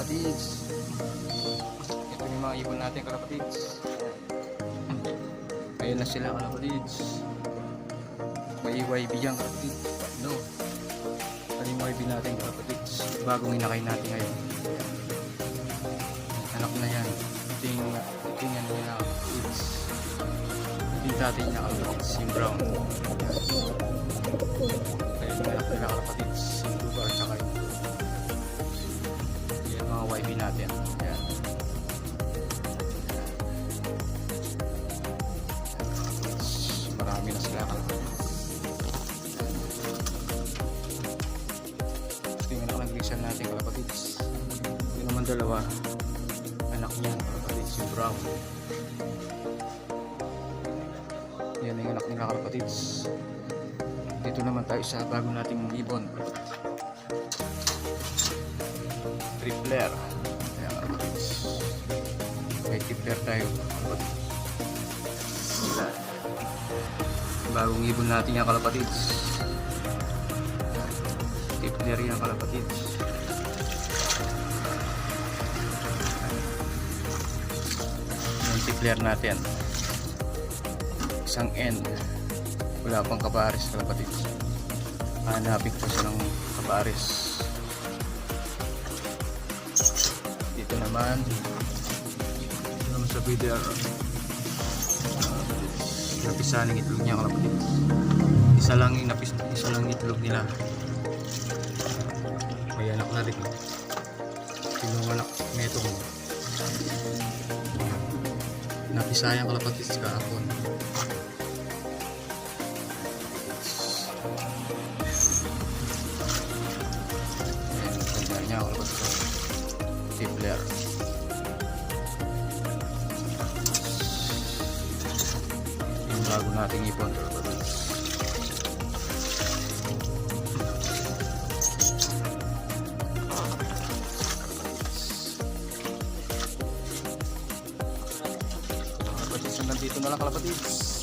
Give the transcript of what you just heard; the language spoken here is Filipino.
kalapatids. Ito yung mga ibon natin kalapatids. Ayan na sila kalapatids. May YB yan kalapatids. No. Ano yung YB natin kalapatids. Bagong inakay natin ngayon. Anak na yan. Ito yung ano nila kalapatids. Ito yung dati niya kalapatids. Yung brown. Ayan yung anak nila kalapatids. Yung lugar at saka yung mga YB natin. Ayan. Marami na sila kalapatids. Ito yung anak ng Grecian natin kalapatids. Ito naman dalawa. Anak niya kalapatids. Yung brown. Yan yung anak nila kalapatids. Dito naman tayo sa bago nating ibon. Tripler. Ayan kalapatids. May tripler tayo. Bagong ibon natin yung kalapatids. Tripler yung kalapatids. Yung tripler natin. Isang N. Wala pang kapares kalapatids. Hanapin ko siya ng kapares. Dito naman sa feeder. Napisahan ng itlog niya kalapatids. Isa lang itlog nila. May anak na rin. Yung anak neto ko. Napisahan kalapatids kahapon. Niya ako labas ko Tripler. Yung bago nating ipon kalapatids. Kalapatids hanggang dito na lang kalapatids.